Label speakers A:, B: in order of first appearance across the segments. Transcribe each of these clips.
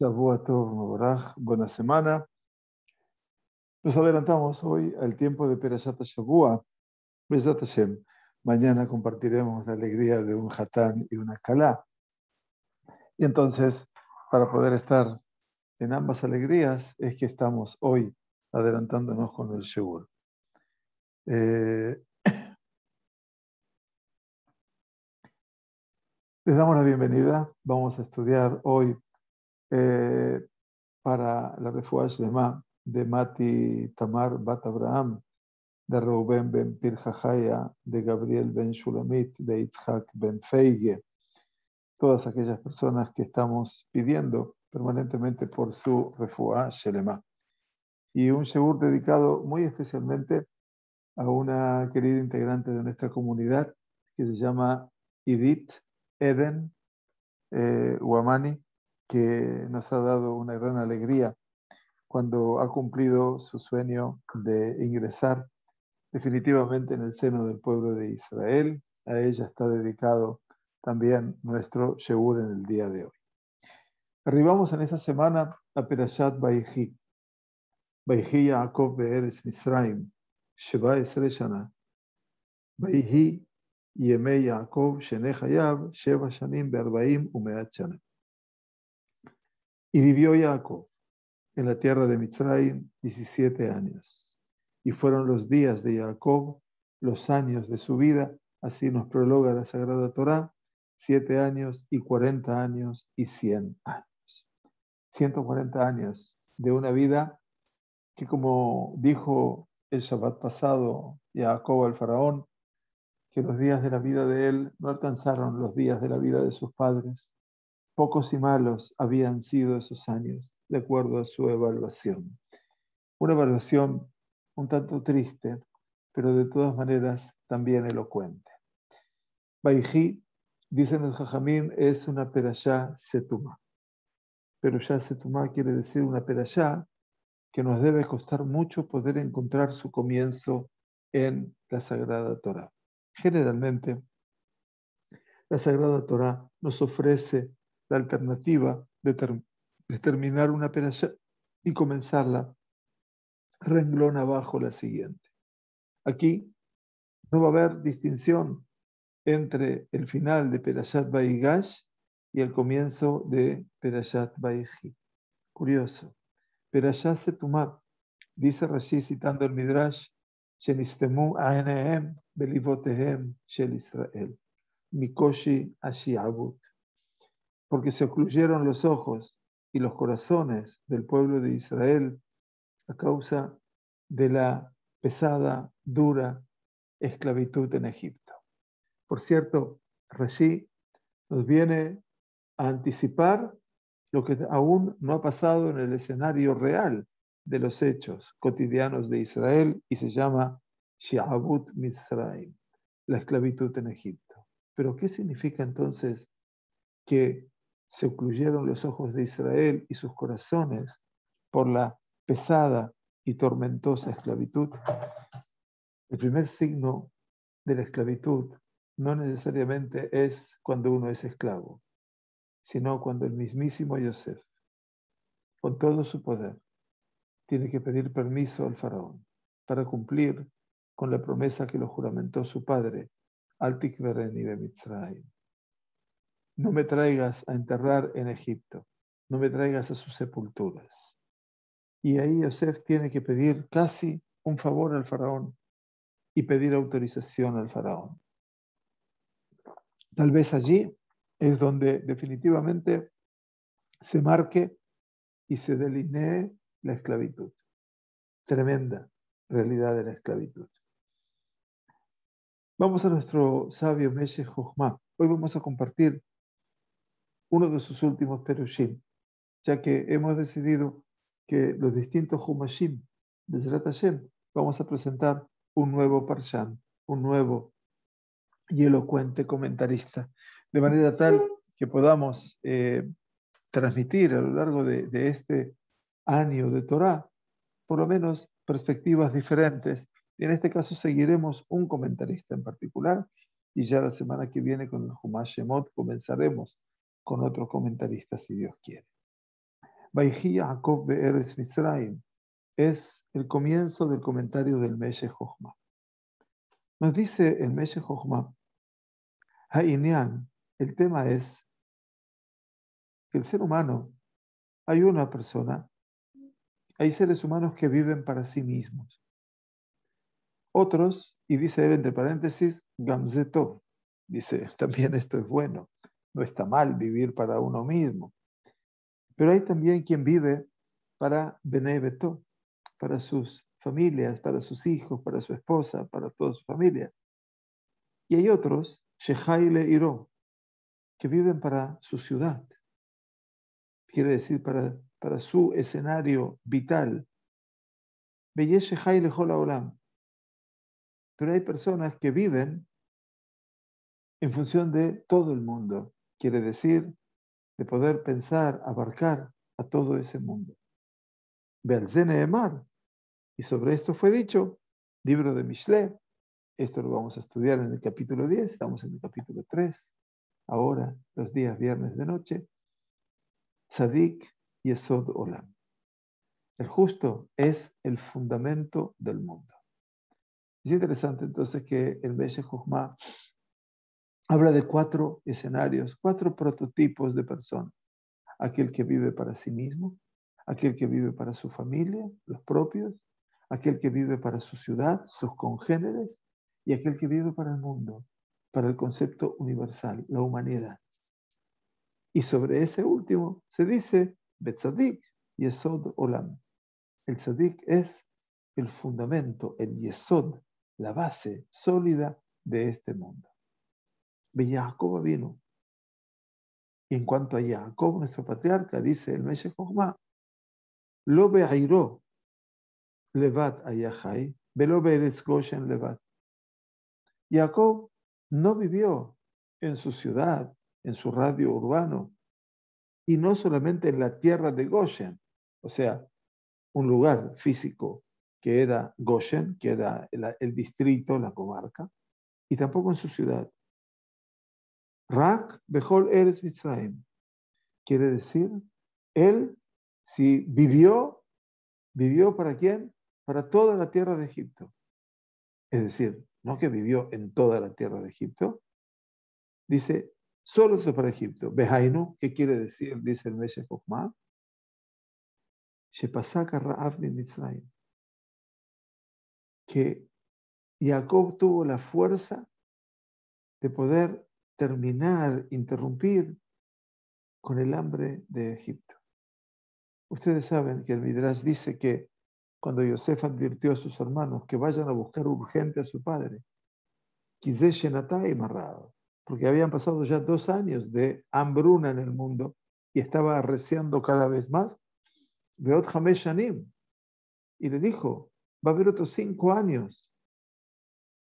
A: Shavua Tov Mevorach, buena semana. Nos adelantamos hoy al tiempo de Perashat Shavua. Besat Hashem. Mañana compartiremos la alegría de un Hatán y una Kalá. Y entonces, para poder estar en ambas alegrías, es que estamos hoy adelantándonos con el Shavua. Les damos la bienvenida. Vamos a estudiar hoy para la Refuah Shlema de Mati Tamar Bat Abraham, de Reuben ben Pirjajaya, de Gabriel ben Shulamit, de Yitzhak ben Feige, todas aquellas personas que estamos pidiendo permanentemente por su Refuah Shlema. Y un sheur dedicado muy especialmente a una querida integrante de nuestra comunidad que se llama Idit Eden Uamani, que nos ha dado una gran alegría cuando ha cumplido su sueño de ingresar definitivamente en el seno del pueblo de Israel. A ella está dedicado también nuestro sheur en el día de hoy. Arribamos en esta semana a Perashat Vayhi. Vayhi Yaakov be'eretz Mitzrayim, Sheva Esrei Shana. Vayhi Yemei Yaakov Shenei Hayav, Sheva Shanim be'arbaim u'meat Shana. Y vivió Jacob en la tierra de Mitzrayim 17 años. Y fueron los días de Jacob, los años de su vida, así nos prologa la Sagrada Torá, 7 años y 40 años y 100 años. 140 años de una vida que, como dijo el Shabbat pasado Jacob al faraón, que los días de la vida de él no alcanzaron los días de la vida de sus padres. Pocos y malos habían sido esos años, de acuerdo a su evaluación. Una evaluación un tanto triste, pero de todas maneras también elocuente. Vayhi, dicen los Jajamim, es una perashá setumá. Perashá setumá quiere decir una perashá que nos debe costar mucho poder encontrar su comienzo en la Sagrada Torá. Generalmente, la Sagrada Torá nos ofrece la alternativa de terminar una perashá y comenzarla renglón abajo la siguiente. Aquí no va a haber distinción entre el final de Perashat Vayigash y el comienzo de Perashat Vayhi. Curioso. Perashat Setumá, dice Rashi citando el Midrash, Shenistemu Aenehem Belivotehem Shel Israel, Mikoshi Ashiabut, porque se ocluyeron los ojos y los corazones del pueblo de Israel a causa de la pesada, dura esclavitud en Egipto. Por cierto, Rashi nos viene a anticipar lo que aún no ha pasado en el escenario real de los hechos cotidianos de Israel y se llama Shi'abut Mitzrayim, la esclavitud en Egipto. Pero ¿qué significa entonces que se ocluyeron los ojos de Israel y sus corazones por la pesada y tormentosa esclavitud? El primer signo de la esclavitud no necesariamente es cuando uno es esclavo, sino cuando el mismísimo Yosef, con todo su poder, tiene que pedir permiso al faraón para cumplir con la promesa que lo juramentó su padre, Al tikvereni bemitzrayim. No me traigas a enterrar en Egipto, no me traigas a sus sepulturas. Y ahí Yosef tiene que pedir casi un favor al faraón y pedir autorización al faraón. Tal vez allí es donde definitivamente se marque y se delinee la esclavitud. Tremenda realidad de la esclavitud. Vamos a nuestro sabio Meshech Jochma. Hoy vamos a compartir uno de sus últimos perushim, ya que hemos decidido que los distintos Humashim de Zerat Hashem vamos a presentar un nuevo Parshan, un nuevo y elocuente comentarista, de manera tal que podamos transmitir a lo largo de este año de Torah, por lo menos perspectivas diferentes. Y en este caso seguiremos un comentarista en particular, y ya la semana que viene con el Humash Shemot comenzaremos con otro comentarista, si Dios quiere. Vayhi Yaakov be'eretz Mitzrayim es el comienzo del comentario del Meshech Jochma. Nos dice el Meshech Jochma, Ha'inyan, el tema es que el ser humano, hay una persona, hay seres humanos que viven para sí mismos. Otros, y dice él entre paréntesis, Gamzetov, dice, también esto es bueno, no está mal vivir para uno mismo. Pero hay también quien vive para Bnei Beto, para sus familias, para sus hijos, para su esposa, para toda su familia. Y hay otros, Shehaile Iro, que viven para su ciudad, quiere decir para su escenario vital. Veyesh Shehaile Jola Olam. Pero hay personas que viven en función de todo el mundo, quiere decir de poder pensar, abarcar a todo ese mundo. Be'alzene Emar, y sobre esto fue dicho, libro de Mishle, esto lo vamos a estudiar en el capítulo 10, estamos en el capítulo 3, ahora, los días viernes de noche, Tzadik Yesod Olam. El justo es el fundamento del mundo. Es interesante entonces que el Meshech Jochma habla de 4 escenarios, 4 prototipos de personas. Aquel que vive para sí mismo, aquel que vive para su familia, los propios, aquel que vive para su ciudad, sus congéneres, y aquel que vive para el mundo, para el concepto universal, la humanidad. Y sobre ese último se dice Betzadik Yesod Olam. El tzadik es el fundamento, el yesod, la base sólida de este mundo. Jacob vino. Y en cuanto a Jacob, nuestro patriarca, dice el Meshech Jochma, Lo be'airo levat ayachai, velo be'eretz Goshen levat. Jacob no vivió en su ciudad, en su radio urbano, y no solamente en la tierra de Goshen, o sea, un lugar físico que era Goshen, que era el distrito, la comarca, y tampoco en su ciudad. Rak Bechol Eretz Mitzrayim, quiere decir, él, si vivió ¿para quién? Para toda la tierra de Egipto. Es decir, no que vivió en toda la tierra de Egipto, dice, solo para Egipto. Behainu, ¿qué quiere decir? Dice el Meshech Jochma, Shepasaka Ra'av min Mitzrayim, que Jacob tuvo la fuerza de poder terminar, interrumpir con el hambre de Egipto. Ustedes saben que el Midrash dice que cuando Yosef advirtió a sus hermanos que vayan a buscar urgente a su padre, porque habían pasado ya 2 años de hambruna en el mundo y estaba arreciando cada vez más, Veot Hamesh Shanim, y le dijo, va a haber otros 5 años.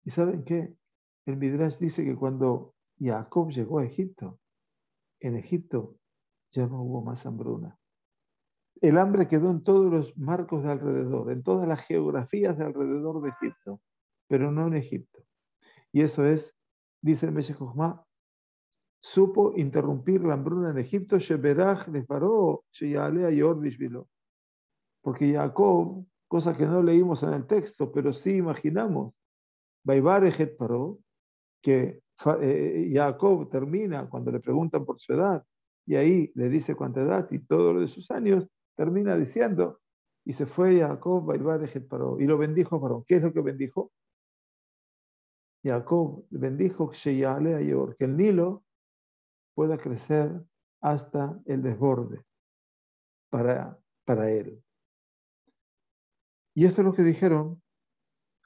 A: ¿Y saben qué? El Midrash dice que cuando Jacob llegó a Egipto, en Egipto ya no hubo más hambruna. El hambre quedó en todos los marcos de alrededor, en todas las geografías de alrededor de Egipto, pero no en Egipto. Y eso es, dice el Meshech Jochma, supo interrumpir la hambruna en Egipto, porque Jacob, cosa que no leímos en el texto, pero sí imaginamos, que Jacob termina cuando le preguntan por su edad, y ahí le dice cuánta edad y todo lo de sus años, termina diciendo, y se fue Jacob, y lo bendijo a Paró. ¿Qué es lo que bendijo? Jacob bendijo que el Nilo pueda crecer hasta el desborde para él. Y esto es lo que dijeron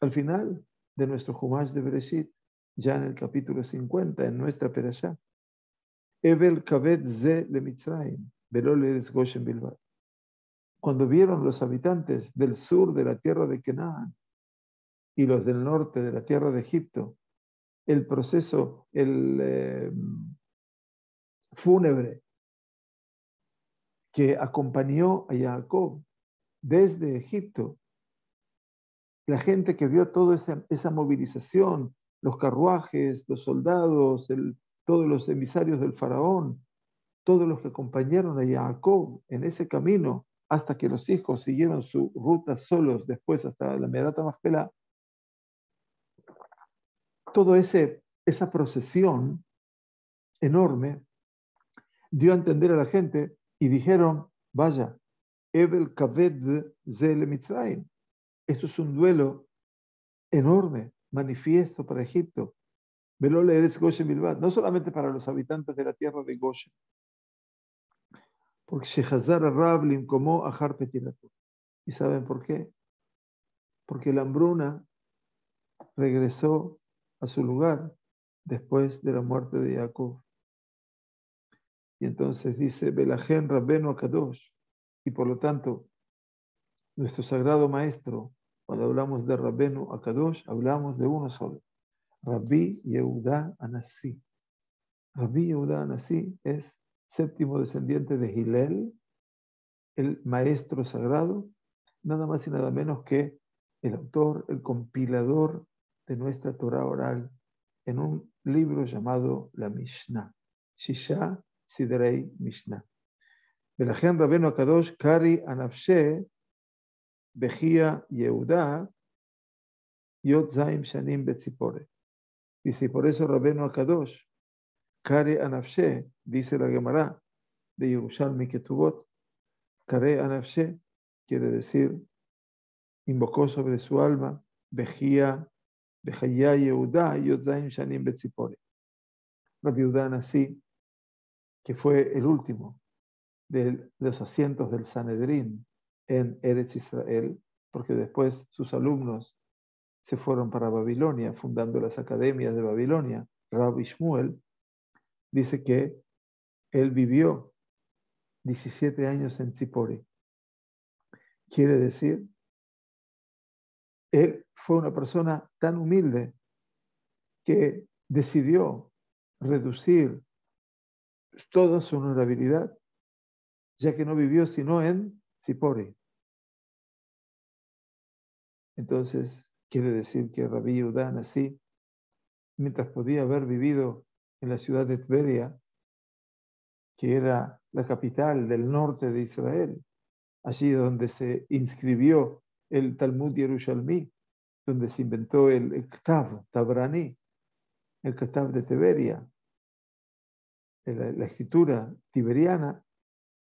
A: al final de nuestro Jumash de Bereshit, ya en el capítulo 50, en nuestra Perashá. Evel Kaved Ze le Mitzrayim, Velo Leretz Goshen Bilbao. Cuando vieron los habitantes del sur de la tierra de Canaán y los del norte de la tierra de Egipto, el proceso, fúnebre que acompañó a Jacob desde Egipto, la gente que vio toda esa movilización, los carruajes, los soldados, todos los emisarios del faraón, todos los que acompañaron a Jacob en ese camino hasta que los hijos siguieron su ruta solos después hasta la Merata Maspelá, toda esa procesión enorme dio a entender a la gente y dijeron, vaya, Ebel Kaved Zel Mitzrayim. Esto es un duelo enorme, manifiesto para Egipto. Velole Eretz Goshen Bilbad, no solamente para los habitantes de la tierra de Goshen, porque Shehazar Rab Limkomó Ahar Petirato. ¿Y saben por qué? Porque la hambruna regresó a su lugar después de la muerte de Jacob. Y entonces dice, Belajen Rabbenu Akadosh, y por lo tanto, nuestro sagrado maestro, cuando hablamos de Rabbenu Akadosh, hablamos de uno solo, Rabbi Yehuda Anasi. Rabbi Yehuda Anasi es séptimo descendiente de Hillel, el maestro sagrado, nada más y nada menos que el autor, el compilador de nuestra Torah oral, en un libro llamado la Mishnah, Shisha Sidrei Mishnah. Belajen Rabbenu Akadosh Kari Anafshe Bejía Yehuda Yot Zaim Shanim Betzipore. Dice, y por eso Rabbenu Akadosh Kari Anafshe, dice la Gemara de Yerushalmi Ketubot, Kare Anafshe quiere decir, invocó sobre su alma, Bejía Yehuda Yot Zaim Shanim Betzipore. Rabbi Yehuda Anasi, que fue el último de los asientos del Sanedrín en Eretz Israel, porque después sus alumnos se fueron para Babilonia, fundando las academias de Babilonia. Rabbi Shmuel dice que él vivió 17 años en Tzipori. Quiere decir, él fue una persona tan humilde que decidió reducir toda su honorabilidad, ya que no vivió sino en Tzipori. Entonces, quiere decir que Rabbi Yehuda Anasi, mientras podía haber vivido en la ciudad de Tveria, que era la capital del norte de Israel, allí donde se inscribió el Talmud Yerushalmi, donde se inventó el Ktav Tabrani, el Ktav de Tiberia, la escritura tiberiana.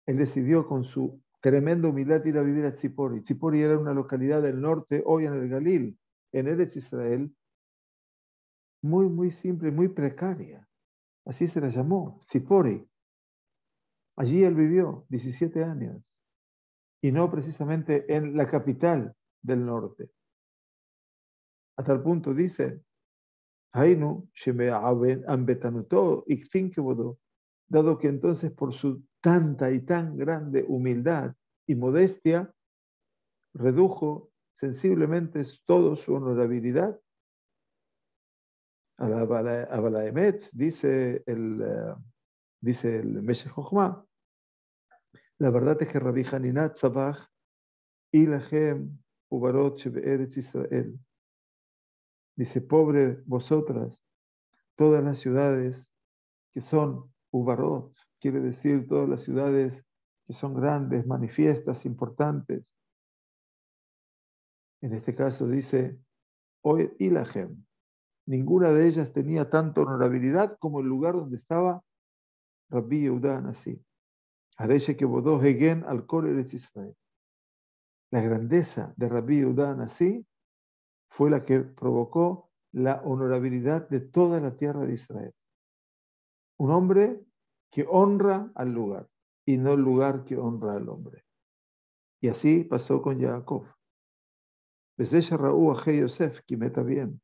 A: Él decidió con su tremenda humildad ir a vivir a Tzipori. Tzipori era una localidad del norte, hoy en el Galil, en Eretz Israel, muy, muy simple, muy precaria. Así se la llamó, Tzipori. Allí él vivió 17 años, y no precisamente en la capital del norte. A tal punto dice, Hainu, dado que entonces por su tanta y tan grande humildad y modestia, redujo sensiblemente todo su honorabilidad. A la Emet, dice el Meshech Chochmah, la verdad es que Rabbi Haninat Tzabach Ilahem Ubarot Shebe'eretz Israel. Dice, pobre vosotras, todas las ciudades que son Ubarot, quiere decir todas las ciudades que son grandes, manifiestas, importantes. En este caso dice, hoy Ilahem, ninguna de ellas tenía tanta honorabilidad como el lugar donde estaba Rabbi Yehuda Anasi. Areche que bodó Hegen al Kol Eretz Israel. La grandeza de Rabbi Yehuda Anasi fue la que provocó la honorabilidad de toda la tierra de Israel. Un hombre que honra al lugar y no el lugar que honra al hombre. Y así pasó con Jacob. Besesha Raú Aje Yosef, Kimeta bien.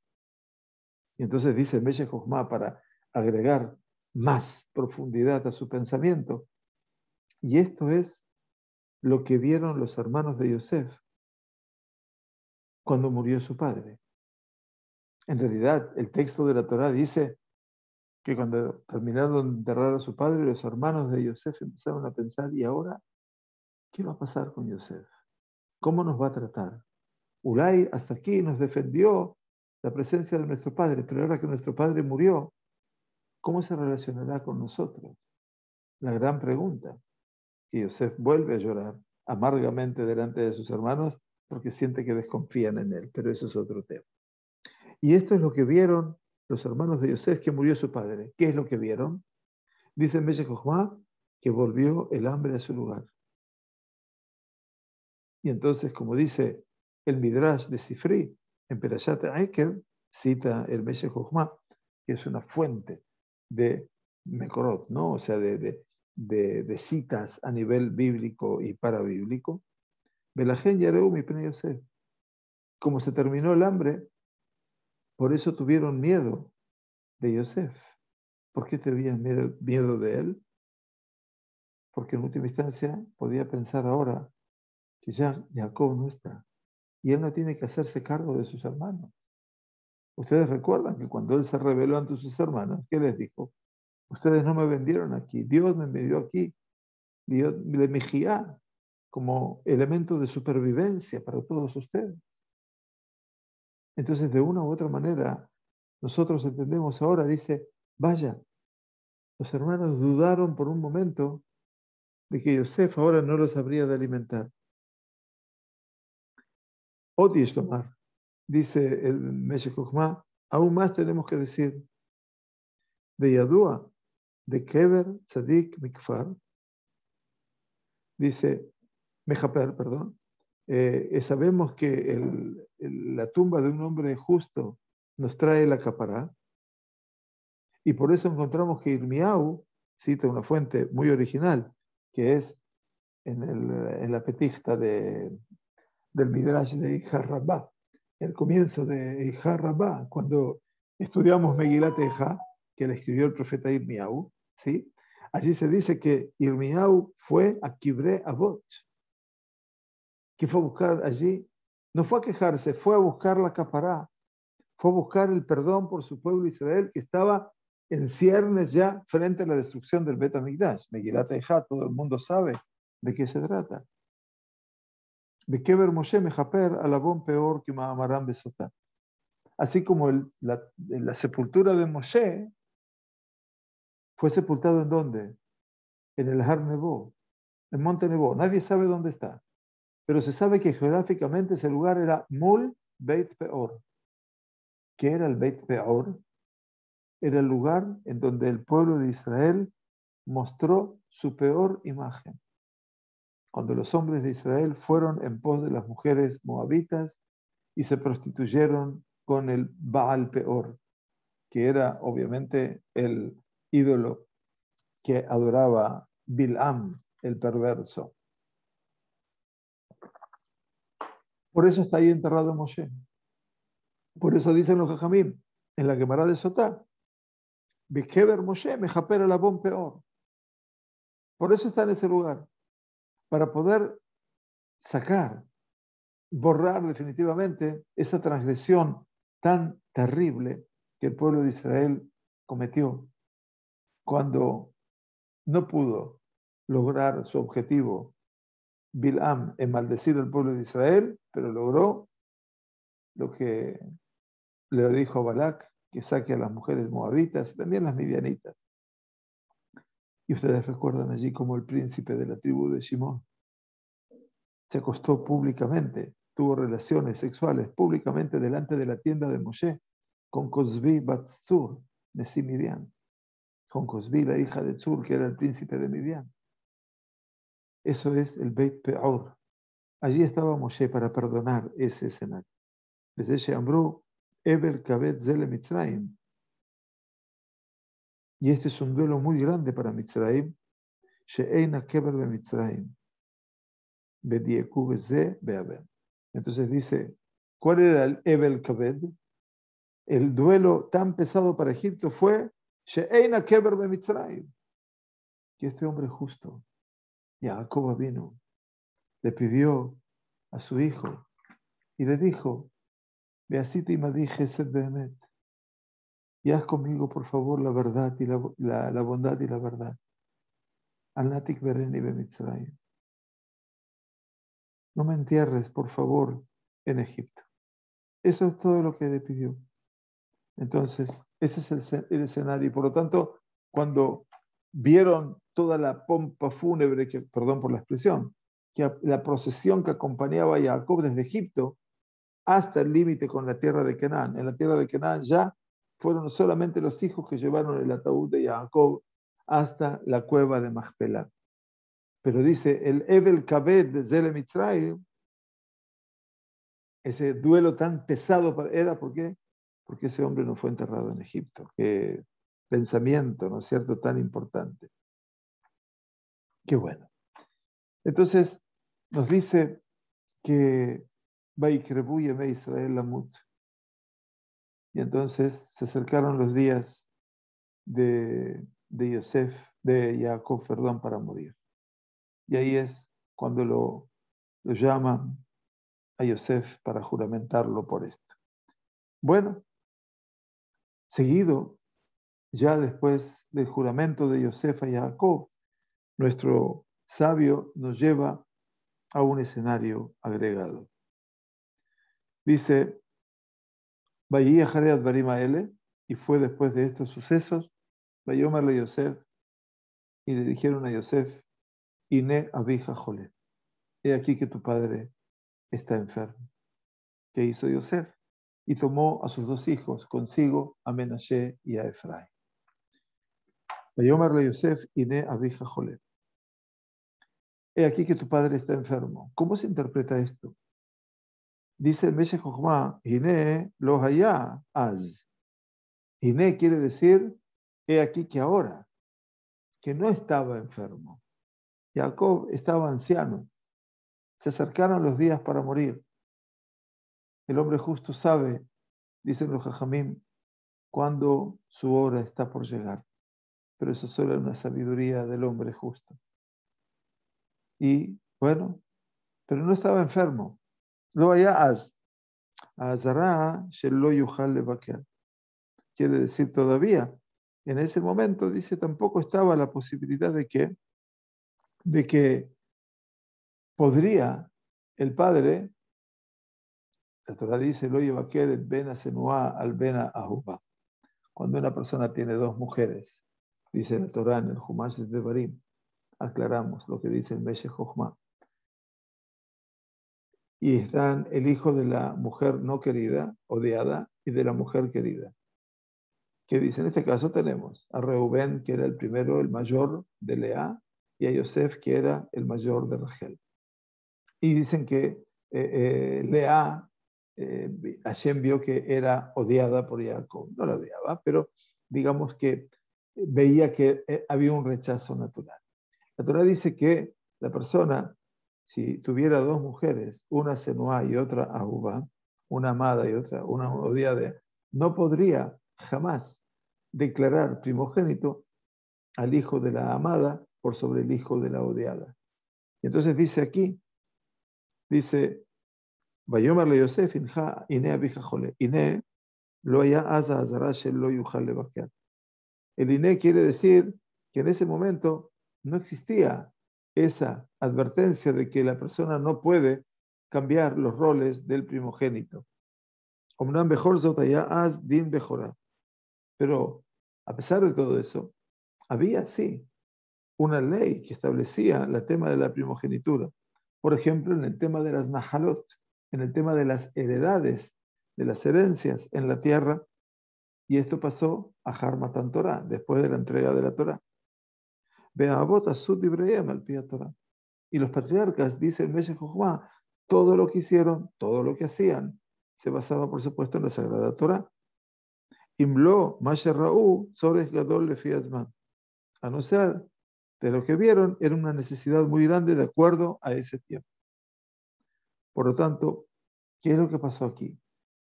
A: Y entonces dice Meshech Chochmah para agregar más profundidad a su pensamiento. Y esto es lo que vieron los hermanos de Yosef cuando murió su padre. En realidad, el texto de la Torá dice que cuando terminaron de enterrar a su padre, los hermanos de Yosef empezaron a pensar, ¿y ahora qué va a pasar con Yosef? ¿Cómo nos va a tratar? Ulay hasta aquí nos defendió la presencia de nuestro padre, pero ahora que nuestro padre murió, ¿cómo se relacionará con nosotros? la gran pregunta, que Yosef vuelve a llorar amargamente delante de sus hermanos porque siente que desconfían en él, pero eso es otro tema. Y esto es lo que vieron los hermanos de Yosef que murió su padre. ¿Qué es lo que vieron? Dice Meshech Jochma que volvió el hambre a su lugar. Y entonces, como dice el Midrash de Sifri, en Perashat Ekev, cita el Meshech Jochma, que es una fuente de Mekorot, ¿no? O sea, de citas a nivel bíblico y parabíblico. Belajen Yareu mi pene Yosef. Como se terminó el hambre, por eso tuvieron miedo de Yosef. ¿Por qué tenían miedo de él? Porque en última instancia podía pensar ahora que ya Jacob no está y él no tiene que hacerse cargo de sus hermanos. Ustedes recuerdan que cuando él se rebeló ante sus hermanos, ¿qué les dijo? Ustedes no me vendieron aquí, Dios me envió aquí, Dios le mejía como elemento de supervivencia para todos ustedes. Entonces, de una u otra manera, nosotros entendemos ahora, dice, vaya, los hermanos dudaron por un momento de que Yosef ahora no los habría de alimentar. Odish Lomar, dice el Meshech Jochma, aún más tenemos que decir, de Yadua, de Kever Tzadik Mikfar, dice, Mejaper, perdón, sabemos que la tumba de un hombre justo nos trae la capará, y por eso encontramos que Irmiau cita una fuente muy original, que es en la petijta del Midrash de Ijar Rabbah, el comienzo de Ijar Rabbah, cuando estudiamos Megilat Eja, que le escribió el profeta Irmiau, ¿sí? Allí se dice que Irmiau fue a Kibre Avot, que fue a buscar allí, no fue a quejarse, fue a buscar la capará, fue a buscar el perdón por su pueblo Israel que estaba en ciernes ya frente a la destrucción del Bet HaMikdash. Megilat Eja, todo el mundo sabe de qué se trata. De Keber Moshe Mejaper alabón peor que Mahamaram Besotá. Así como la sepultura de Moshe fue sepultado en dónde? En el Har Nebo, en Monte Nebo. Nadie sabe dónde está, pero se sabe que geográficamente ese lugar era Mul Beit Peor. ¿Qué era el Beit Peor? Era el lugar en donde el pueblo de Israel mostró su peor imagen. Cuando los hombres de Israel fueron en pos de las mujeres moabitas y se prostituyeron con el Baal Peor, que era obviamente el ídolo que adoraba Bil'am, el perverso. Por eso está ahí enterrado Moshe. Por eso dicen los Jajamim, en la Gemara de Sotá, Bekeber Moshe mejaper alabón peor. Por eso está en ese lugar, para poder sacar, borrar definitivamente esa transgresión tan terrible que el pueblo de Israel cometió cuando no pudo lograr su objetivo Bil'am en maldecir al pueblo de Israel, pero logró lo que le dijo a Balak, que saque a las mujeres moabitas y también las midianitas. Y ustedes recuerdan allí como el príncipe de la tribu de Shimón se acostó públicamente, tuvo relaciones sexuales públicamente delante de la tienda de Moshe con Cosbi Batzur, Nesi Midian, con Cosbi, la hija de Tzur, que era el príncipe de Midian. Eso es el Beit Peor. Allí estaba Moshe para perdonar ese escenario. Desde Sheamru, Eber Kabet Zele Mitzrayim. Y este es un duelo muy grande para Mitzrayim. She'eina Keber be Mitzrayim. Bedieku Beze Beaben. Entonces dice, ¿cuál era el Ebel Kabed? El duelo tan pesado para Egipto fue She'eina Keber be Mitzrayim. Que este hombre justo, Jacob vino, le pidió a su hijo y le dijo, Beasiti Madi Gesed Behemet. Y haz conmigo, por favor, la verdad y la bondad y la verdad. Al Natik Bereni be Mitzrayim. No me entierres, por favor, en Egipto. Eso es todo lo que le pidió. Entonces, ese es el escenario. Y por lo tanto, cuando vieron toda la pompa fúnebre, perdón por la expresión, que la procesión que acompañaba a Jacob desde Egipto hasta el límite con la tierra de Canaán. En la tierra de Canaán ya fueron solamente los hijos que llevaron el ataúd de Jacob hasta la cueva de Machpelah. Pero dice, el Evel Kabed de Zele Mitzrayim, ese duelo tan pesado era, ¿por qué? Porque ese hombre no fue enterrado en Egipto. Qué pensamiento, ¿no es cierto?, tan importante. Qué bueno. Entonces, nos dice que Vaikrebu Yemei Israel Lamut. Y entonces se acercaron los días de Yosef, de Jacob, perdón, para morir. Y ahí es cuando lo llaman a Yosef para juramentarlo por esto. Bueno, seguido, ya después del juramento de Yosef a Jacob, nuestro sabio nos lleva a un escenario agregado. Dice, Vayí a Jareat Barimaele, y fue después de estos sucesos, Vayomarle Yosef, y le dijeron a Yosef, Ine Abija Jole, he aquí que tu padre está enfermo. ¿Qué hizo Yosef? Y tomó a sus dos hijos consigo, a Menashe y a Efraín. Vayomarle Yosef, Ine Abija Jole. He aquí que tu padre está enfermo. ¿Cómo se interpreta esto? Dice el Meshech Chochmah, Ine lo haya az. Ine quiere decir, he aquí que ahora, que no estaba enfermo. Jacob estaba anciano. Se acercaron los días para morir. El hombre justo sabe, dicen los Jajamim, cuando su hora está por llegar. Pero eso solo es una sabiduría del hombre justo. Y bueno, pero no estaba enfermo. Lo haya az. Azara shelo yuchal levaker. Quiere decir todavía, en ese momento, dice, tampoco estaba la posibilidad de que podría el padre, la Torah dice, lo yevaker et ben asenua al ben ahuba. Cuando una persona tiene dos mujeres, dice la Torah en el Humash de Devarim, aclaramos lo que dice el Meshech Chochmah. Y están el hijo de la mujer no querida, odiada, y de la mujer querida. ¿Qué dice? En este caso tenemos a Reubén, que era el primero, el mayor de Lea, y a Yosef, que era el mayor de Rachel. Y dicen que Lea, Hashem vio que era odiada por Jacob. No la odiaba, pero digamos que veía que había un rechazo natural. La Torah dice que la persona, si tuviera dos mujeres, una Senuá y otra Ahubá, una amada y otra una odiada, no podría jamás declarar primogénito al hijo de la amada por sobre el hijo de la odiada. Y entonces dice aquí, dice, Vayomarle Yosef, Inja, Ine Abija Jole. Ine lo haya aza azara shel lo yuchal levakear. El Ine quiere decir que en ese momento no existía esa advertencia de que la persona no puede cambiar los roles del primogénito. Omnam bechol zot haya az din bechorá. Pero a pesar de todo eso, había sí una ley que establecía el tema de la primogenitura. Por ejemplo, en el tema de las nahalot, en el tema de las heredades, de las herencias en la tierra, y esto pasó a Harmatan Torah, después de la entrega de la Torah. Be'avot asud divrayem al pia Torah. Y los patriarcas, dice el Meshech Chochmah, todo lo que hicieron, todo lo que hacían, se basaba, por supuesto, en la Sagrada Torah. Imlo masher ra'u tzorech gadol lefi azman. A no ser de lo que vieron, era una necesidad muy grande de acuerdo a ese tiempo. Por lo tanto, ¿qué es lo que pasó aquí?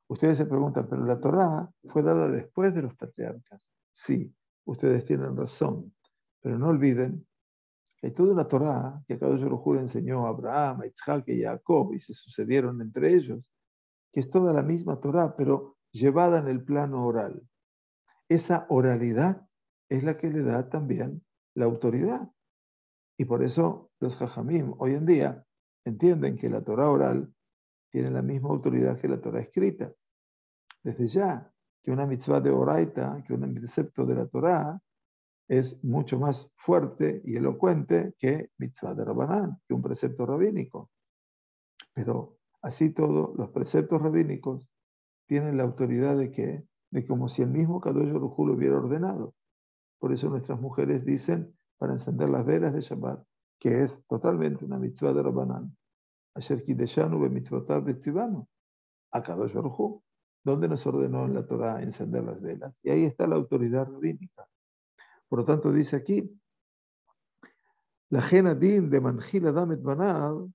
A: Ustedes se preguntan, pero la Torá fue dada después de los patriarcas. Sí, ustedes tienen razón, pero no olviden que hay toda una Torá que Akadosh Baruj Hu enseñó a Abraham, a Isaac y a Jacob y se sucedieron entre ellos, que es toda la misma Torá, pero llevada en el plano oral. Esa oralidad es la que le da también la autoridad. Y por eso los Jajamim hoy en día entienden que la Torá oral tiene la misma autoridad que la Torá escrita. Desde ya que una mitzvah de oraita, que un precepto de la Torá, es mucho más fuerte y elocuente que mitzvah de Rabbanán, que un precepto rabínico. Pero así todo, los preceptos rabínicos tienen la autoridad de como si el mismo Kadosh Baruj Hu lo hubiera ordenado. Por eso nuestras mujeres dicen para encender las velas de Shabbat, que es totalmente una mitzvah de Rabbanán. Asher kideshanu bemitzvotav betzivanu, a Kadosh Baruj Hu, donde nos ordenó en la Torah encender las velas. Y ahí está la autoridad rabínica. Por lo tanto, dice aquí, la Jena Din de Manjil Adam et Banav,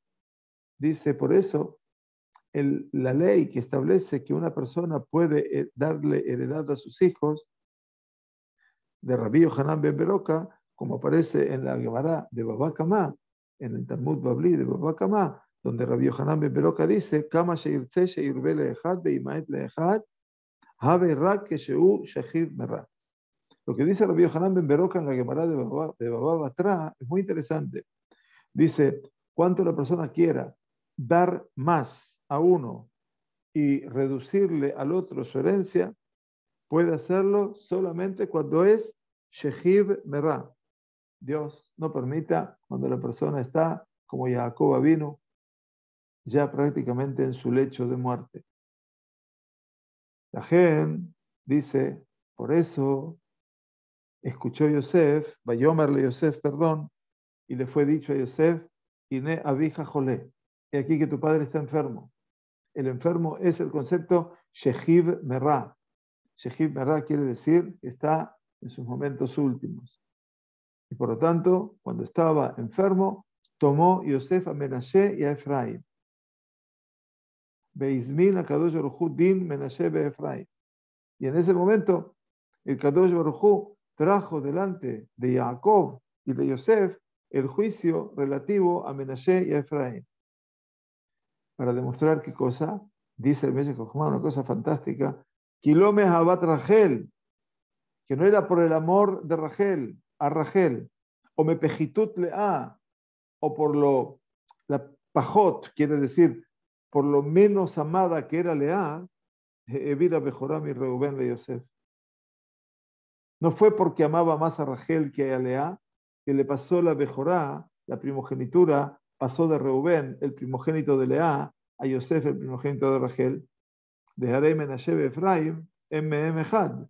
A: dice por eso, la ley que establece que una persona puede darle heredad a sus hijos, de Rabbi Yohanan ben Beroka, como aparece en la Gemara de Baba Kamá, en el Talmud Babli de Baba Kamá, donde Rabbi Yohanan ben Beroka dice, Kama sheirtze sheirbe leechad beimaet leechad, habe rak kesheu shachiv merah. Lo que dice Rabbi Yohanan ben Beroka en la Gemara de Baba Batra es muy interesante. Dice, cuanto la persona quiera dar más a uno y reducirle al otro su herencia, puede hacerlo solamente cuando es Shechiv Merah. Dios no permita cuando la persona está, como Jacob vino, ya prácticamente en su lecho de muerte. La gente dice, por eso escuchó Yosef, Vayomerle Yosef, perdón, y le fue dicho a Yosef, Ine abija jolé, he aquí que tu padre está enfermo. El enfermo es el concepto Shechiv Merah. Shechiv Merah quiere decir que está en sus momentos últimos. Y por lo tanto, cuando estaba enfermo, tomó Yosef a Menashe y a Efraín. Beizmin a Kadosh Baruj Hu din Menashe be Efraín. Y en ese momento, el Kadosh Baruj Hu trajo delante de Jacob y de Yosef el juicio relativo a Menashe y a Efraín. Para demostrar qué cosa, dice el Meshech Chochmah, una cosa fantástica, Kilome Habat Rachel, que no era por el amor de Rachel, a Rachel, o Mepejitut Lea, o por la pajot, quiere decir, por lo menos amada que era Lea, Evira Bejoram y Reubén le Yosef. No fue porque amaba más a Rachel que a Lea, que le pasó la Bejorá, la primogenitura, pasó de Reubén, el primogénito de Lea, a Yosef, el primogénito de Rachel, de Harei Menashe y Efraim, Echad,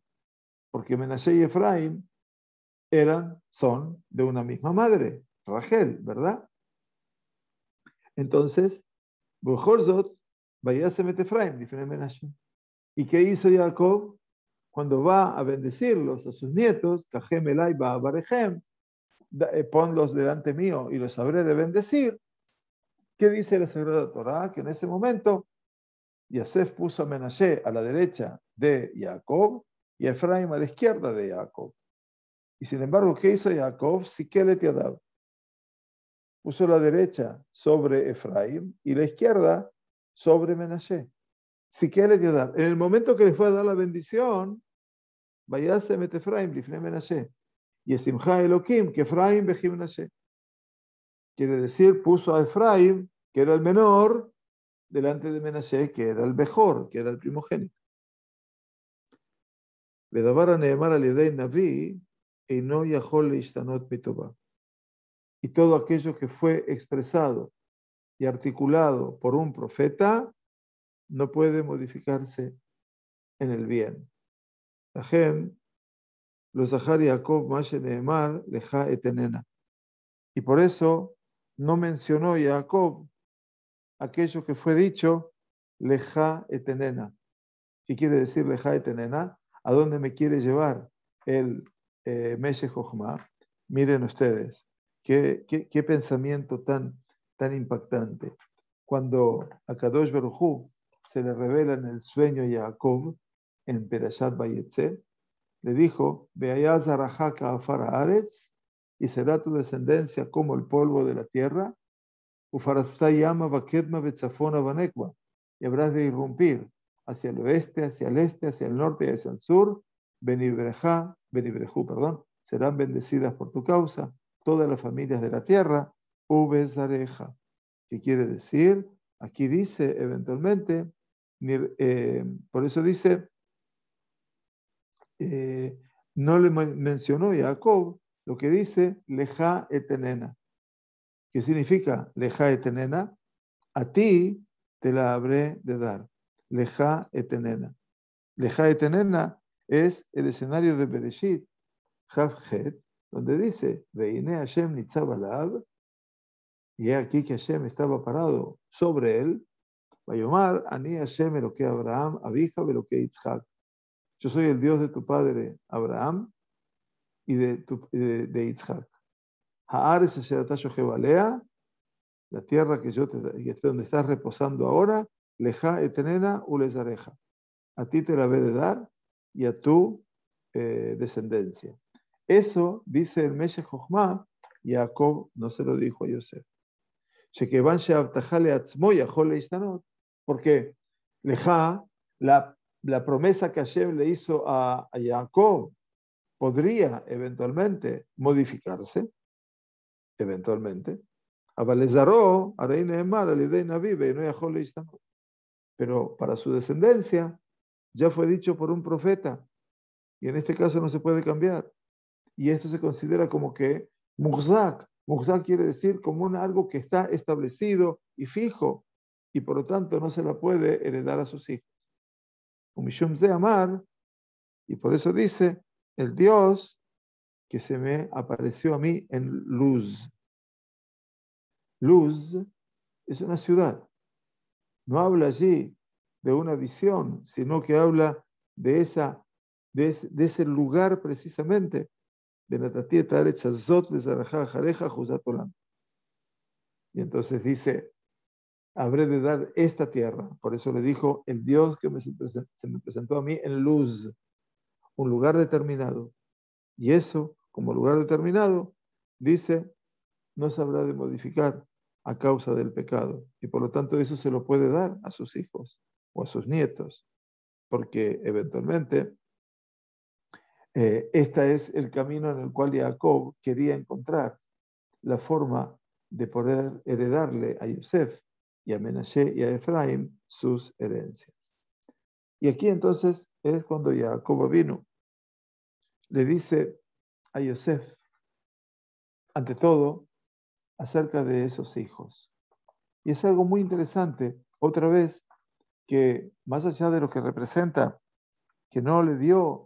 A: porque Menashe y Efraim son de una misma madre, Rachel, ¿verdad? Entonces, Bujolzot, Vayasemet Efraim, diferente Menashe. ¿Y qué hizo Jacob? Cuando va a bendecirlos a sus nietos, Kajem Elai Ba'abarechem, ponlos delante mío y los habré de bendecir. ¿Qué dice la Sagrada Torá? Que en ese momento Yosef puso a Menashe a la derecha de Jacob y a Efraim a la izquierda de Jacob. Y sin embargo, ¿qué hizo Jacob? Sikelet Yadav. Puso la derecha sobre Efraim y la izquierda sobre Menashe. Sikelet Yadav. En el momento que les fue a dar la bendición, Vayasemet Efraim lifnei Menashe. Y Simcha Elohim, que Efraim bejim Menashe. Quiere decir, puso a Efraim, que era el menor, delante de Menashe, que era el mejor, que era el primogénito. Vedavar neemar al yedei naví, eino yachol leishtanot mitová. Y todo aquello que fue expresado y articulado por un profeta no puede modificarse en el bien. La gente, los Zahar Jacob Mashe Neemar leja etenena. Y por eso no mencionó Jacob aquello que fue dicho leja etenena. ¿Qué quiere decir leja etenena? ¿A dónde me quiere llevar el Meshech Chochmah? Miren ustedes, qué pensamiento tan impactante. Cuando a Kadosh Baruj Hu se le revela en el sueño a Jacob, en Perashat Vayetze, le dijo, Be'ayaz arajaka afar haaretz, y será tu descendencia como el polvo de la tierra, ufarazta yama vakedma betzafona vanekba, y habrás de irrumpir hacia el oeste, hacia el este, hacia el norte y hacia el sur, benibrejú, serán bendecidas por tu causa todas las familias de la tierra, ubezareja. ¿Qué quiere decir? Aquí dice eventualmente, por eso dice, no le mencionó Jacob lo que dice Leja etenena. ¿Qué significa Leja etenena? A ti te la habré de dar. Leja etenena. Leja etenena es el escenario de Bereshit, Javjet, donde dice, Veine Hashem nitzav alav, y he aquí que Hashem estaba parado sobre él, Vayomar, Ani Hashem Eloquei Abraham, Abija Eloquei Yitzhak. Yo soy el Dios de tu padre Abraham y de Yitzhak. Haaretz asher ata shochev alea, la tierra que donde estás reposando ahora, leja etenena ulezareja. A ti te la voy de dar y a tu descendencia. Eso dice el Meshech Jochma, Jacob no se lo dijo a Yosef. Shekevan she'avtaja leatzmo yachol leishtanot, porque leja, la promesa que Hashem le hizo a Jacob podría eventualmente modificarse, eventualmente. Pero para su descendencia ya fue dicho por un profeta, y en este caso no se puede cambiar. Y esto se considera como que muhzak. Muhzak quiere decir como algo que está establecido y fijo, y por lo tanto no se la puede heredar a sus hijos. Umishum ze amar, y por eso dice, el Dios que se me apareció a mí en Luz. Luz es una ciudad. No habla allí de una visión, sino que habla de ese lugar precisamente. Y entonces dice, habré de dar esta tierra. Por eso le dijo, el Dios que se me presentó a mí en Luz, un lugar determinado. Y eso, como lugar determinado, dice, no se habrá de modificar a causa del pecado. Y por lo tanto eso se lo puede dar a sus hijos o a sus nietos, porque eventualmente este es el camino en el cual Jacob quería encontrar la forma de poder heredarle a Yosef y a Menashe y a Efraín sus herencias. Y aquí entonces es cuando Jacob vino, le dice a Yosef, ante todo, acerca de esos hijos. Y es algo muy interesante, otra vez, que más allá de lo que representa, que no le dio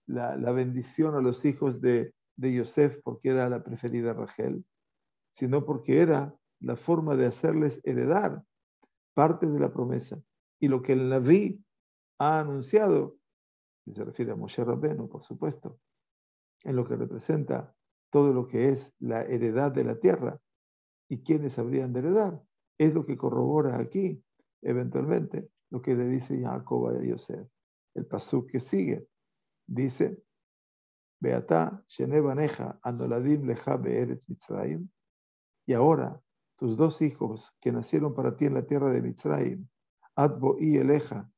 A: la bendición a los hijos de Yosef porque era la preferida Rachel, sino porque era la forma de hacerles heredar parte de la promesa. Y lo que el Naví ha anunciado, que se refiere a Moshe Rabbeinu, por supuesto, en lo que representa todo lo que es la heredad de la tierra y quienes habrían de heredar, es lo que corrobora aquí, eventualmente, lo que le dice Jacob a Yosef. El pasuk que sigue dice, Beatá, Shenebaneja, Anoladim Leja Be'eretz Mitzrayim, y ahora tus dos hijos que nacieron para ti en la tierra de Mitzrayim, Adbo y Eleja,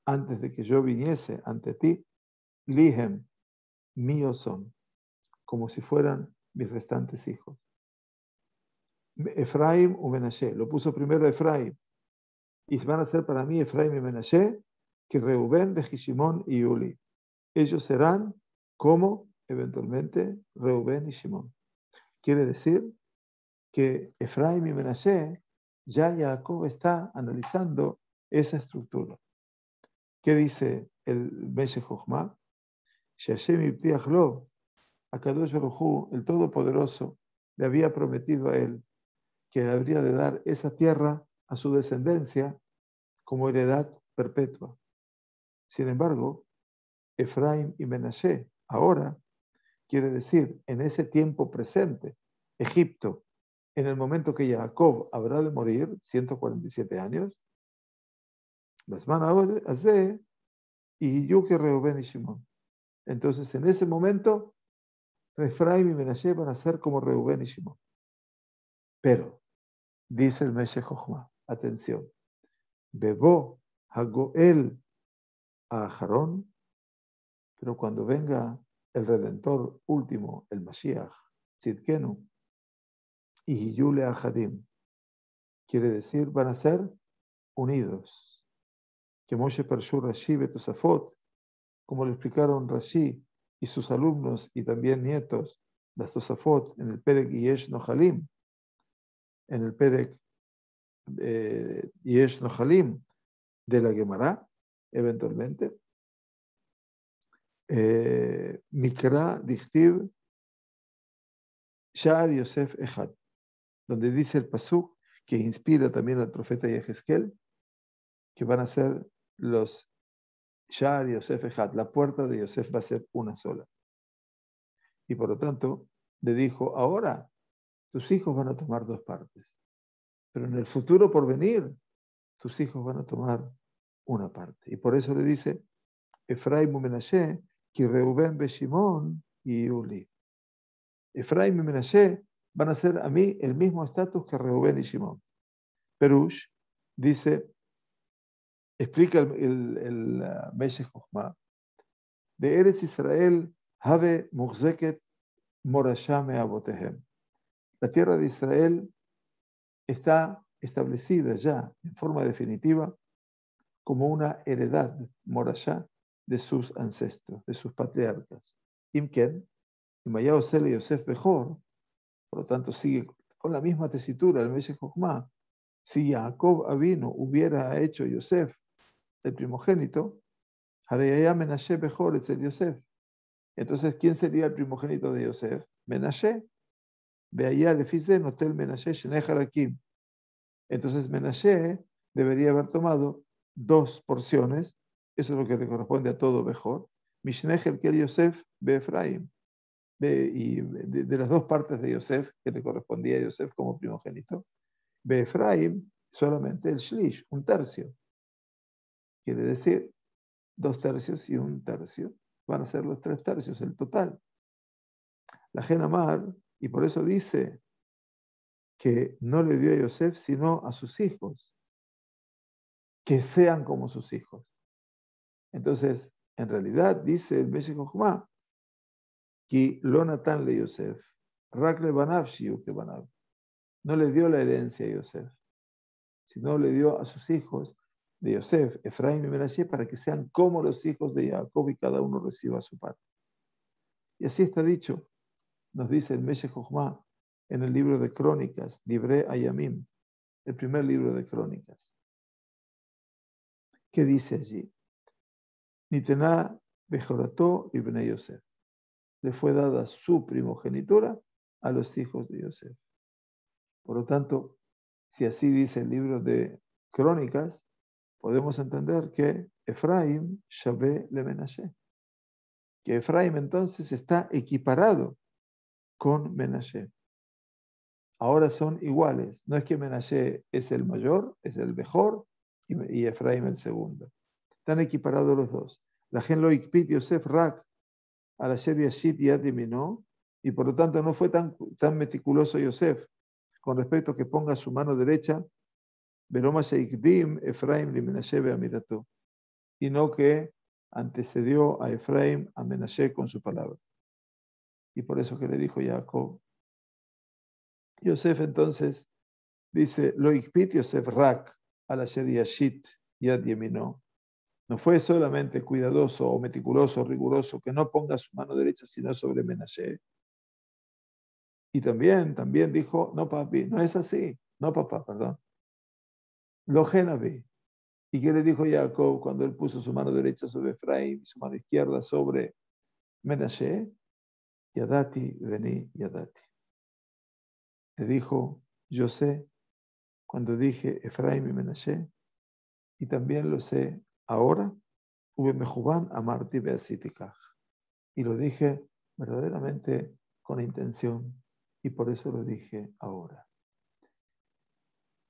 A: antes de que yo viniese ante ti, Lihem, míos son, como si fueran mis restantes hijos. Efraim o Menashe, lo puso primero Efraim, y van a ser para mí Efraim y Menashe, que Reubén, Shimón y Yuli. Ellos serán como eventualmente Reubén y Shimón. Quiere decir que Efraim y Menashe, ya Jacob está analizando esa estructura. ¿Qué dice el Meshech Jochma? Shashem ibtiach lo, Akadosh Baruj Hu, el Todopoderoso, le había prometido a él que habría de dar esa tierra a su descendencia como heredad perpetua. Sin embargo, Efraim y Menashe, ahora, quiere decir, en ese tiempo presente, Egipto, en el momento que Jacob habrá de morir, 147 años, las manos hace y Yuke, Reubén y Shimón. Entonces, en ese momento, Efraim y Menashe van a ser como Reubén y Shimón. Pero, dice el Meshech Jochma, atención, Bebo Hagoel a Aharón, pero cuando venga el Redentor último, el Mashiach, Tzidkenu, y Yule Ahadim, quiere decir, van a ser unidos. Que Moshe Parshur Rashi Betosafot, como lo explicaron Rashi y sus alumnos y también nietos, las Tosafot, en el Perek Yesh Nohalim, en el Perek Yesh Nohalim de la Gemara, eventualmente, Mikra Dichtiv Sha'ar Yosef Echad, donde dice el pasuk que inspira también al profeta Yehezkel, que van a ser los Sha'ar Yosef Echad, la puerta de Yosef va a ser una sola. Y por lo tanto, le dijo, ahora tus hijos van a tomar dos partes, pero en el futuro por venir, tus hijos van a tomar una parte. Y por eso le dice, Efraim y Menashe, que Reuben be Shimon y Uli. Efraim y Menashe van a ser a mí el mismo estatus que Reuben y Shimon. Perush dice, explica el Meshech Chochmah, de Eretz Israel, Have Muchzeket Morashá Me'avotehem. La tierra de Israel está establecida ya en forma definitiva como una heredad, morashá, de sus ancestros, de sus patriarcas. Imken, Imayá Osele Yosef Bejor, por lo tanto sigue con la misma tesitura, el Meshech Chochmah. Si Jacob Avinu hubiera hecho Yosef el primogénito, Hareyaya Menashe Bejor etzel Yosef. Entonces, ¿quién sería el primogénito de Yosef? Menashe. Veaya Lefize Notel Menashe Shnei Harakim. Entonces Menashe debería haber tomado dos porciones, eso es lo que le corresponde a todo Bejor, Mishneh Helkel Yosef be Efraim, y de las dos partes de Yosef que le correspondía a Yosef como primogénito, be Efraim solamente el Shlish, un tercio, quiere decir 2 tercios y 1 tercio, van a ser los 3 tercios, el total. La Genamar, y por eso dice que no le dio a Yosef sino a sus hijos, que sean como sus hijos. Entonces, en realidad, dice el Meshech Chochmah, que lo Natan le Yosef, Rak le Banav Shiu que Banav. No le dio la herencia a Yosef, sino le dio a sus hijos de Yosef, Efraim y Menashe, para que sean como los hijos de Jacob y cada uno reciba su parte. Y así está dicho, nos dice el Meshech Chochmah en el libro de Crónicas, Divrei Ayamim, el primer libro de Crónicas. ¿Qué dice allí? Nitená Bejorató y Bnei Yosef. Le fue dada su primogenitura a los hijos de Yosef. Por lo tanto, si así dice el libro de Crónicas, podemos entender que Efraim Shabé le Menashe. Que Efraim entonces está equiparado con Menashe. Ahora son iguales. No es que Menashe es el mayor, es el mejor, y Efraim el segundo. Están equiparados los dos. La gen lo ikpit Yosef Rak a la Shev Yashit Yad Yeminó, y por lo tanto no fue tan meticuloso Yosef con respecto a que ponga su mano derecha, Beroma Sheikdim Efraim li Menashe be'amirató, y no que antecedió a Efraim a Menashe con su palabra. Y por eso que le dijo Jacob. Yosef entonces dice, lo ikpit Yosef Rak a la Shev Yashit Yad Yeminó. No fue solamente cuidadoso o meticuloso o riguroso que no ponga su mano derecha sino sobre Menashe. Y también dijo, no papi, no es así, no papá, perdón. Lo genavi. ¿Y qué le dijo Jacob cuando él puso su mano derecha sobre Efraim y su mano izquierda sobre Menashe? Yadati, vení, Yadati. Le dijo, yo sé cuando dije Efraim y Menashe, y también lo sé ahora, Ubemejuban amarti beasitikaj. Y lo dije verdaderamente con intención, y por eso lo dije ahora.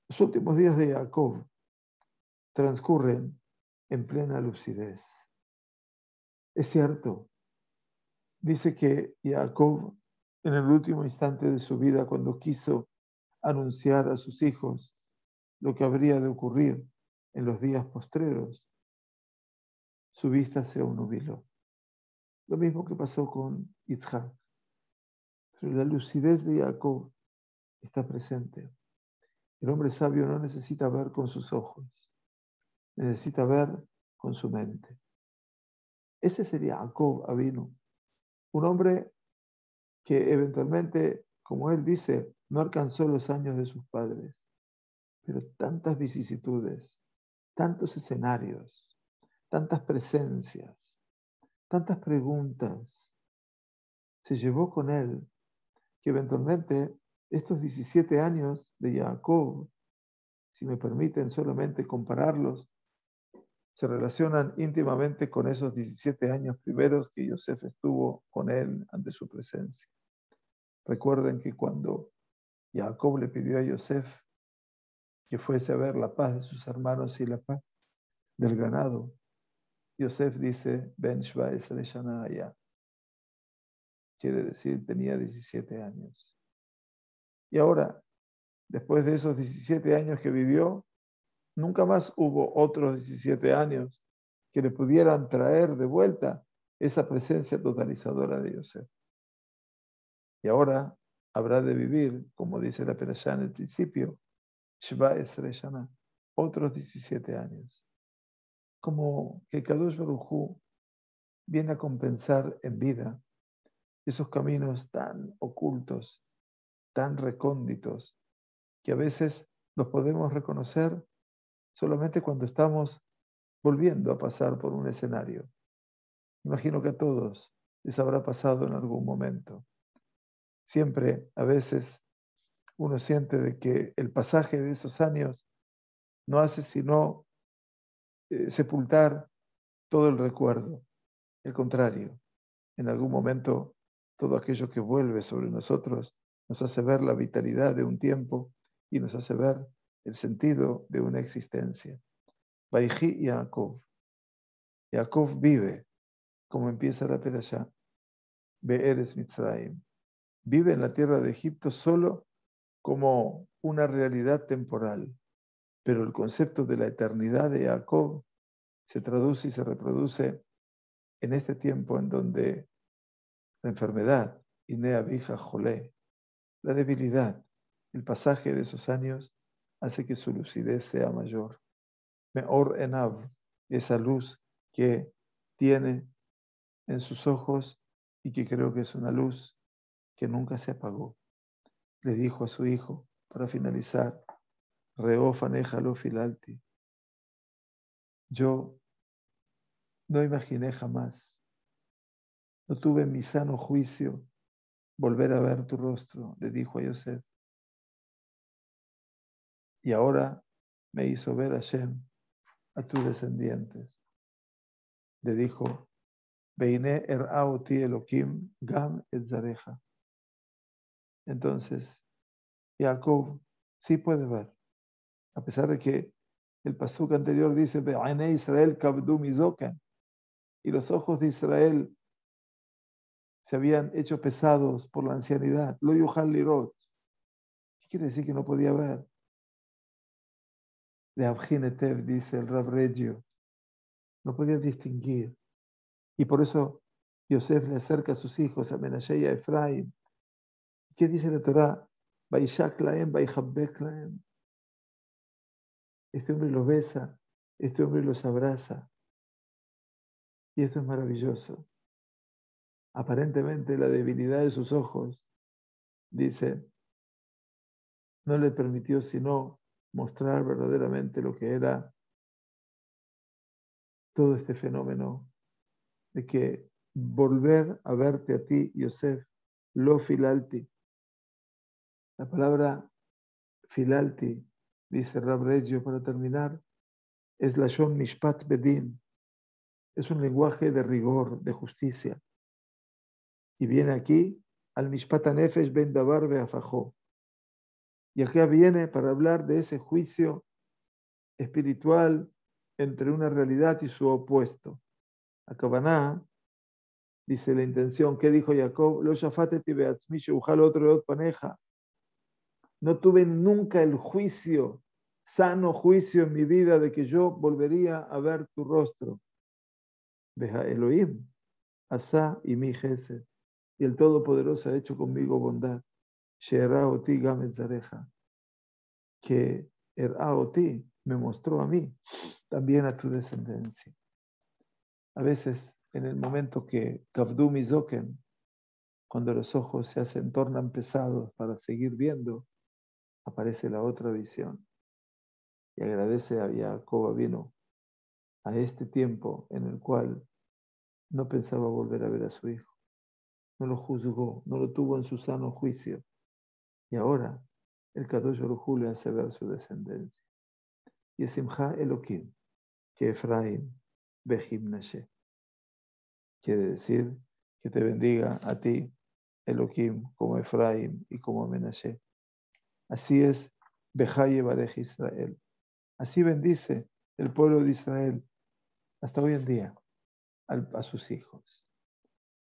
A: Los últimos días de Jacob transcurren en plena lucidez. Es cierto, dice que Jacob, en el último instante de su vida, cuando quiso anunciar a sus hijos lo que habría de ocurrir en los días postreros, su vista se obnubiló. Lo mismo que pasó con Yitzhak. Pero la lucidez de Jacob está presente. El hombre sabio no necesita ver con sus ojos, necesita ver con su mente. Ese sería Jacob Avinu, Un hombre que eventualmente, como él dice, no alcanzó los años de sus padres, pero tantas vicisitudes, tantos escenarios, tantas presencias, tantas preguntas, se llevó con él que eventualmente estos 17 años de Jacob, si me permiten solamente compararlos, se relacionan íntimamente con esos 17 años primeros que Yosef estuvo con él ante su presencia. Recuerden que cuando Jacob le pidió a Yosef que fuese a ver la paz de sus hermanos y la paz del ganado, Yosef dice, Ben Shva Esre Shana Haya. Quiere decir, tenía 17 años. Y ahora, después de esos 17 años que vivió, nunca más hubo otros 17 años que le pudieran traer de vuelta esa presencia totalizadora de Yosef. Y ahora habrá de vivir, como dice la Perashá en el principio, Shva Esre Shana, otros 17 años. Como que Kadosh Baruj Hu viene a compensar en vida esos caminos tan ocultos, tan recónditos, que a veces los podemos reconocer solamente cuando estamos volviendo a pasar por un escenario. Imagino que a todos les habrá pasado en algún momento. Siempre, a veces, uno siente de que el pasaje de esos años no hace sino sepultar todo el recuerdo. Al contrario, en algún momento todo aquello que vuelve sobre nosotros nos hace ver la vitalidad de un tiempo y nos hace ver el sentido de una existencia. Vayhi Yaakov. Yaakov vive, como empieza la perashá, Be'eres Mitzrayim. Vive en la tierra de Egipto solo como una realidad temporal, pero el concepto de la eternidad de Jacob se traduce y se reproduce en este tiempo en donde la enfermedad, Inea Vija Jolé, la debilidad, el pasaje de esos años hace que su lucidez sea mayor. Meor Enav, esa luz que tiene en sus ojos y que creo que es una luz que nunca se apagó. Le dijo a su hijo, para finalizar, Reofaneja lo filalti. Yo no imaginé jamás, no tuve en mi sano juicio volver a ver tu rostro, le dijo a Yosef. Y ahora me hizo ver a Shem, a tus descendientes. Le dijo, Beiné er'aoti Elohim gam et zareja. Entonces, Jacob sí puede ver, a pesar de que el pasuk anterior dice, Be'ane Israel kabdu mizokan, y los ojos de Israel se habían hecho pesados por la ancianidad. Lo yuhal lirot. ¿Qué quiere decir que no podía ver? De Abjinetev, dice el Rav Regio. No podía distinguir. Y por eso Yosef le acerca a sus hijos, a Menashe y a Efraim. ¿Qué dice la Torá? Baishak laem, baihabek laem. Este hombre los besa, este hombre los abraza. Y esto es maravilloso. Aparentemente la debilidad de sus ojos, dice, no le permitió sino mostrar verdaderamente lo que era todo este fenómeno de que volver a verte a ti, Yosef, lo filalti. La palabra filalti, dice Rab Regio para terminar, es lashon mishpat bedin. Es un lenguaje de rigor, de justicia. Y viene aquí al mishpat anefesh ben davar beafajó. Y acá viene para hablar de ese juicio espiritual entre una realidad y su opuesto. Akabaná, dice la intención, ¿qué dijo Jacob? Lo shafateti beatzmi sheuchal otro paneja. No tuve nunca el juicio, sano juicio en mi vida de que yo volvería a ver tu rostro. Veja Elohim, Asa y mi Gesed. Y el Todopoderoso ha hecho conmigo bondad. She'era oti gamet zareja. Que Er'a oti me mostró a mí, también a tu descendencia. A veces, en el momento que Kavdu Mizoken, Cuando los ojos tornan pesados para seguir viendo, aparece la otra visión. Y agradece a Jacob Avinu a este tiempo en el cual no pensaba volver a ver a su hijo. No lo juzgó, no lo tuvo en su sano juicio. Y ahora el Kadosh Baruj Hu le hace ver su descendencia. Y Simcha Elohim, que Efraín Behim Nashe. Quiere decir que te bendiga a ti, Elohim, como Efraín y como Menashe. Así es, Bejaye Barej Israel. Así bendice el pueblo de Israel hasta hoy en día a sus hijos.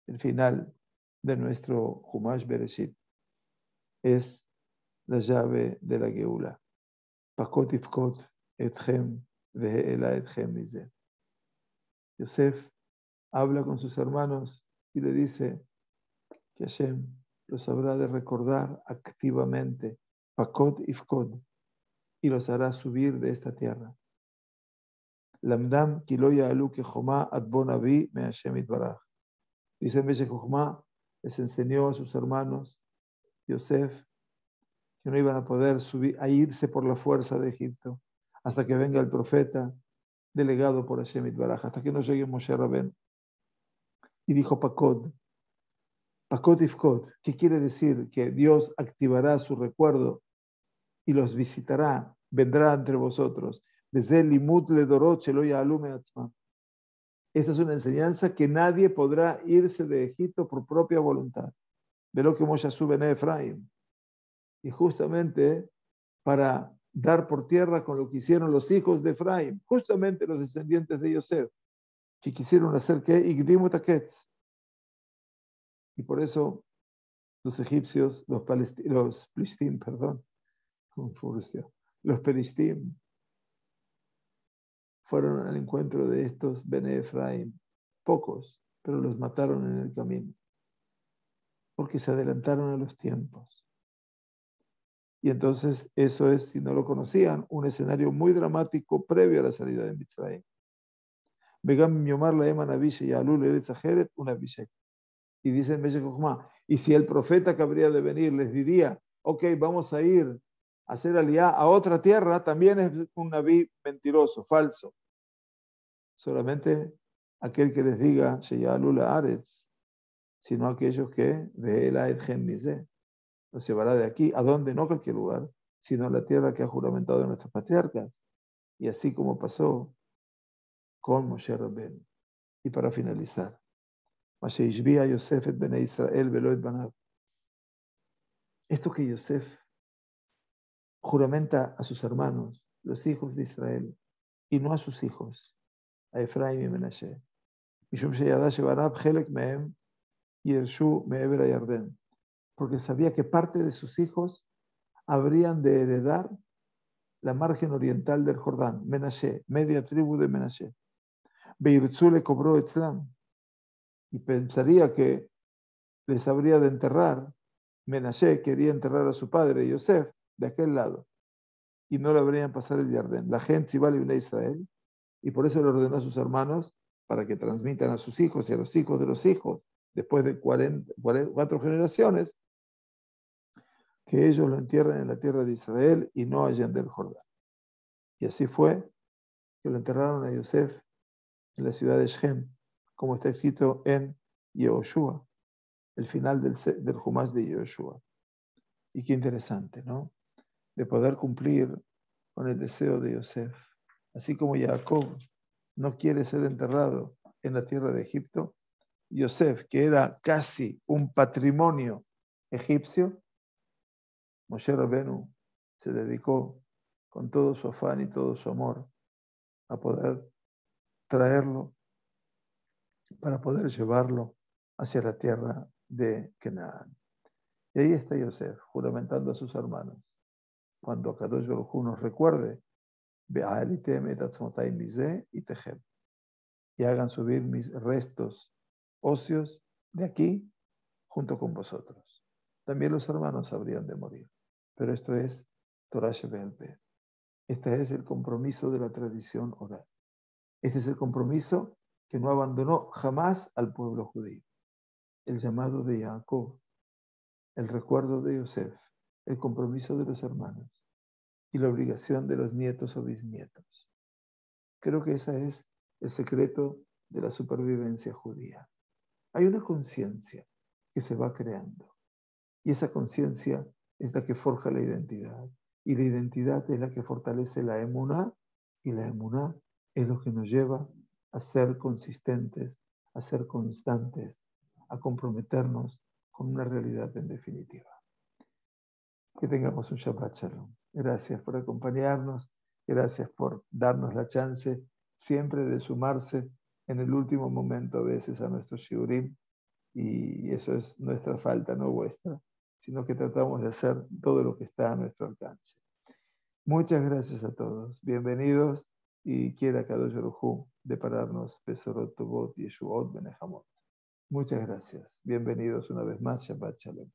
A: El final de nuestro Humash Bereshit es la llave de la Geula. Pakot ifkot etchem ve'ela etchem mize. Yosef habla con sus hermanos y le dice que Hashem los habrá de recordar activamente, Pakot ifkot, y los hará subir de esta tierra. Lamdam kilo ya'alu kechomá adbon avi me Hashem itbaraj. Dice Meshech Jochma, les enseñó a sus hermanos, Yosef, que no iban a poder subir, a irse por la fuerza de Egipto, hasta que venga el profeta delegado por Hashem itbaraj, hasta que no llegue Moshe Rabén. Y dijo Pakot ifkot, ¿qué quiere decir? Que Dios activará su recuerdo y los visitará, vendrá entre vosotros. Esta es una enseñanza que nadie podrá irse de Egipto por propia voluntad. Veró que Moshe sube en Efraín. Y justamente para dar por tierra con lo que hicieron los hijos de Efraín, justamente los descendientes de Yosef, que quisieron hacer que Igdimu Taketz. Y por eso los egipcios, los Plishtim, perdón, los Pelishtim, fueron al encuentro de estos Bene Efraín, pocos, pero los mataron en el camino, porque se adelantaron a los tiempos. Y entonces eso es, si no lo conocían, un escenario muy dramático previo a la salida de Mitzrayim. Y dice Meshech Jochma, y si el profeta que habría de venir les diría, ok, vamos a ir a hacer aliyá a otra tierra, también es un naví mentiroso, falso. Solamente aquel que les diga, Sheyalula Aretz, sino aquellos que Ve'ela Etchem Mizeh, los llevará de aquí, ¿a dónde? No a cualquier lugar, sino a la tierra que ha juramentado nuestros patriarcas. Y así como pasó con Moshe Rabbeinu. Y para finalizar, Yosef et Bnei Israel velo et banav. Esto que Yosef juramenta a sus hermanos, los hijos de Israel, y no a sus hijos, a Efraim y Menashe. Porque sabía que parte de sus hijos habrían de heredar la margen oriental del Jordán, Menashe, media tribu de Menashe. Beirzu le cobró Etzlam y pensaría que les habría de enterrar. Menashe quería enterrar a su padre Yosef de aquel lado y no le habrían pasar el Jardín. La gente iba a Israel y por eso le ordenó a sus hermanos para que transmitan a sus hijos y a los hijos de los hijos después de 4 generaciones que ellos lo entierren en la tierra de Israel y no allá del Jordán. Y así fue que lo enterraron a Yosef en la ciudad de Shem, como está escrito en Yehoshua, el final del Humash de Yehoshua. Y qué interesante, ¿no? De poder cumplir con el deseo de Yosef. Así como Jacob no quiere ser enterrado en la tierra de Egipto, Yosef, que era casi un patrimonio egipcio, Moshe Rabbeinu se dedicó con todo su afán y todo su amor a poder traerlo para poder llevarlo hacia la tierra de Canaán. Y ahí está Yosef, juramentando a sus hermanos. Cuando Kadosh Baruj Hu nos recuerde, y hagan subir mis restos óseos de aquí junto con vosotros. También los hermanos habrían de morir. Pero esto es Torah Shebel Peh. Este es el compromiso de la tradición oral. Este es el compromiso que no abandonó jamás al pueblo judío. el llamado de Jacob, el recuerdo de Yosef, el compromiso de los hermanos y la obligación de los nietos o bisnietos. Creo que ese es el secreto de la supervivencia judía. Hay una conciencia que se va creando y esa conciencia es la que forja la identidad y la identidad es la que fortalece la emuná y la emuná es lo que nos lleva a ser consistentes, a ser constantes, a comprometernos con una realidad en definitiva. Que tengamos un Shabbat Shalom. Gracias por acompañarnos, gracias por darnos la chance siempre de sumarse en el último momento a veces a nuestro shiurim y eso es nuestra falta, no vuestra, sino que tratamos de hacer todo lo que está a nuestro alcance. Muchas gracias a todos, bienvenidos y quiera Kadosh Baruj Hu depararnos Besorot Tovot Yeshuot Benejamot. Muchas gracias, bienvenidos una vez más, Shabbat Shalom.